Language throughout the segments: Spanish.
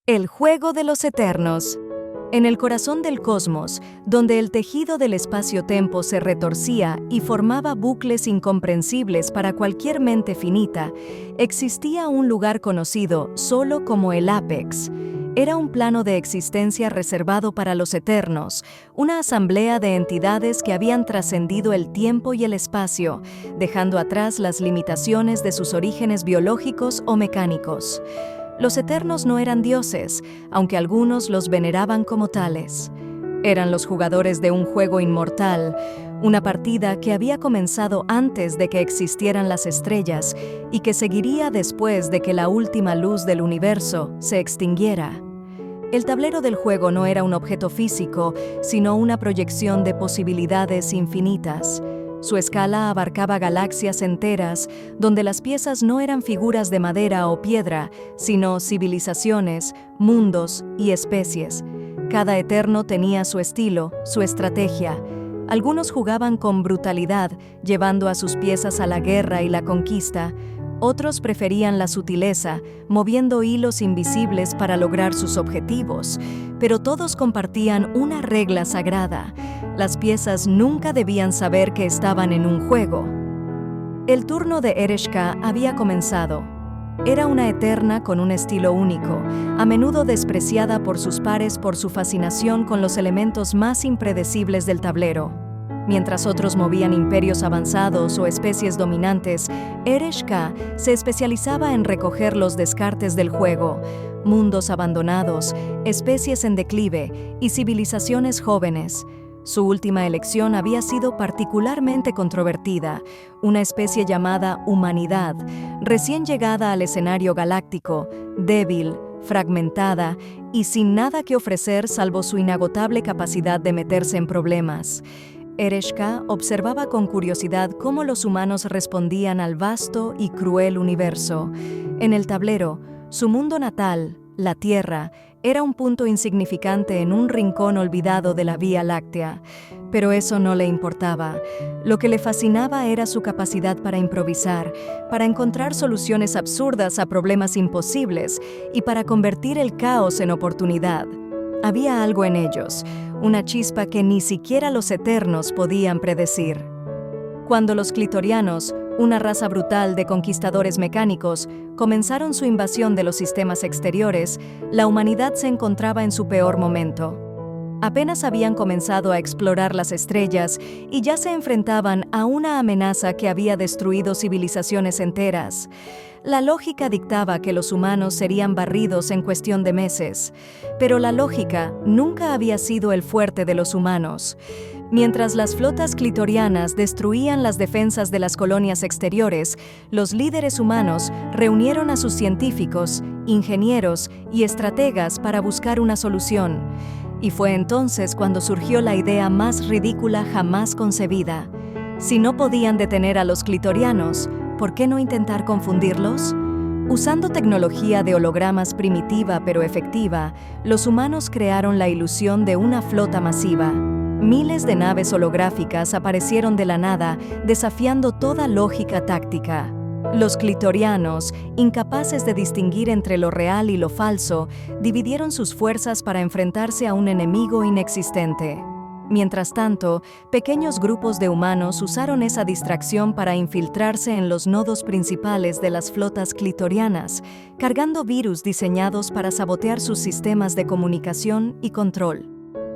El juego de los eternos. En el corazón del cosmos, donde el tejido del espacio-tiempo se retorcía y formaba bucles incomprensibles para cualquier mente finita, existía un lugar conocido solo como el Apex. Era un plano de existencia reservado para los eternos, una asamblea de entidades que habían trascendido el tiempo y el espacio, dejando atrás las limitaciones de sus orígenes biológicos o mecánicos. Los eternos no eran dioses, aunque algunos los veneraban como tales. Eran los jugadores de un juego inmortal, una partida que había comenzado antes de que existieran las estrellas y que seguiría después de que la última luz del universo se extinguiera. El tablero del juego no era un objeto físico, sino una proyección de posibilidades infinitas. Su escala abarcaba galaxias enteras, donde las piezas no eran figuras de madera o piedra, sino civilizaciones, mundos y especies. Cada eterno tenía su estilo, su estrategia. Algunos jugaban con brutalidad, llevando a sus piezas a la guerra y la conquista. Otros preferían la sutileza, moviendo hilos invisibles para lograr sus objetivos. Pero todos compartían una regla sagrada. Las piezas nunca debían saber que estaban en un juego. El turno de Ereshkigal había comenzado. Era una eterna con un estilo único, a menudo despreciada por sus pares por su fascinación con los elementos más impredecibles del tablero. Mientras otros movían imperios avanzados o especies dominantes, Ereshkigal se especializaba en recoger los descartes del juego, mundos abandonados, especies en declive y civilizaciones jóvenes. Su última elección había sido particularmente controvertida, una especie llamada humanidad, recién llegada al escenario galáctico, débil, fragmentada y sin nada que ofrecer salvo su inagotable capacidad de meterse en problemas. Ereshkigal observaba con curiosidad cómo los humanos respondían al vasto y cruel universo. En el tablero, su mundo natal, la Tierra, era un punto insignificante en un rincón olvidado de la Vía Láctea. Pero eso no le importaba. Lo que le fascinaba era su capacidad para improvisar, para encontrar soluciones absurdas a problemas imposibles y para convertir el caos en oportunidad. Había algo en ellos, una chispa que ni siquiera los eternos podían predecir. Cuando los clitorianos, una raza brutal de conquistadores mecánicos, comenzaron su invasión de los sistemas exteriores, la humanidad se encontraba en su peor momento. Apenas habían comenzado a explorar las estrellas y ya se enfrentaban a una amenaza que había destruido civilizaciones enteras. La lógica dictaba que los humanos serían barridos en cuestión de meses, pero la lógica nunca había sido el fuerte de los humanos. Mientras las flotas clitorianas destruían las defensas de las colonias exteriores, los líderes humanos reunieron a sus científicos, ingenieros y estrategas para buscar una solución. Y fue entonces cuando surgió la idea más ridícula jamás concebida. Si no podían detener a los clitorianos, ¿por qué no intentar confundirlos? Usando tecnología de hologramas primitiva pero efectiva, los humanos crearon la ilusión de una flota masiva. Miles de naves holográficas aparecieron de la nada, desafiando toda lógica táctica. Los clitorianos, incapaces de distinguir entre lo real y lo falso, dividieron sus fuerzas para enfrentarse a un enemigo inexistente. Mientras tanto, pequeños grupos de humanos usaron esa distracción para infiltrarse en los nodos principales de las flotas clitorianas, cargando virus diseñados para sabotear sus sistemas de comunicación y control.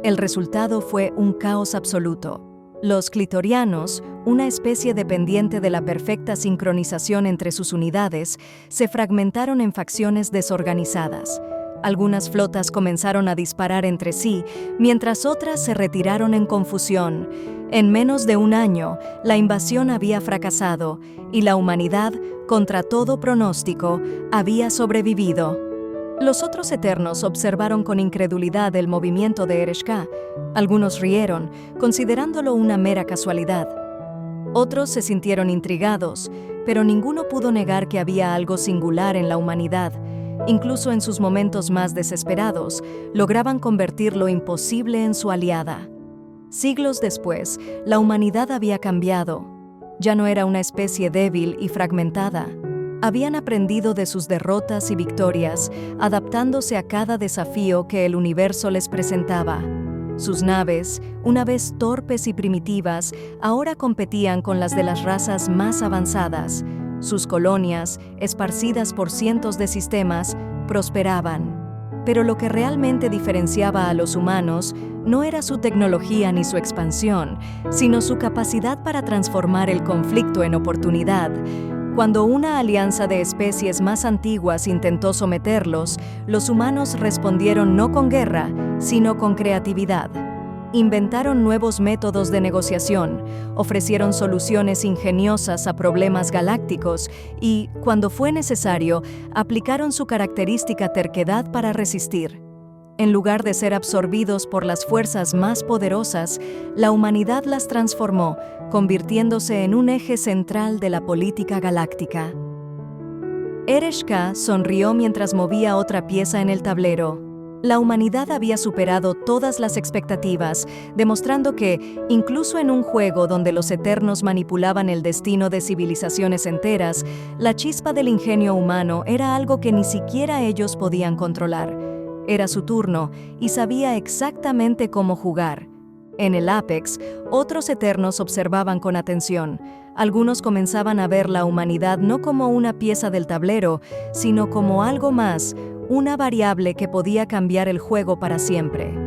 El resultado fue un caos absoluto. Los clitorianos, una especie dependiente de la perfecta sincronización entre sus unidades, se fragmentaron en facciones desorganizadas. Algunas flotas comenzaron a disparar entre sí, mientras otras se retiraron en confusión. En menos de un año, la invasión había fracasado y la humanidad, contra todo pronóstico, había sobrevivido. Los otros eternos observaron con incredulidad el movimiento de Ereshkigal. Algunos rieron, considerándolo una mera casualidad. Otros se sintieron intrigados, pero ninguno pudo negar que había algo singular en la humanidad. Incluso en sus momentos más desesperados, lograban convertir lo imposible en su aliada. Siglos después, la humanidad había cambiado. Ya no era una especie débil y fragmentada. Habían aprendido de sus derrotas y victorias, adaptándose a cada desafío que el universo les presentaba. Sus naves, una vez torpes y primitivas, ahora competían con las de las razas más avanzadas. Sus colonias, esparcidas por cientos de sistemas, prosperaban. Pero lo que realmente diferenciaba a los humanos no era su tecnología ni su expansión, sino su capacidad para transformar el conflicto en oportunidad. Cuando una alianza de especies más antiguas intentó someterlos, los humanos respondieron no con guerra, sino con creatividad. Inventaron nuevos métodos de negociación, ofrecieron soluciones ingeniosas a problemas galácticos y, cuando fue necesario, aplicaron su característica terquedad para resistir. En lugar de ser absorbidos por las fuerzas más poderosas, la humanidad las transformó, convirtiéndose en un eje central de la política galáctica. Ereshkigal sonrió mientras movía otra pieza en el tablero. La humanidad había superado todas las expectativas, demostrando que, incluso en un juego donde los Eternos manipulaban el destino de civilizaciones enteras, la chispa del ingenio humano era algo que ni siquiera ellos podían controlar. Era su turno y sabía exactamente cómo jugar. En el Apex, otros Eternos observaban con atención. Algunos comenzaban a ver la humanidad no como una pieza del tablero, sino como algo más, una variable que podía cambiar el juego para siempre.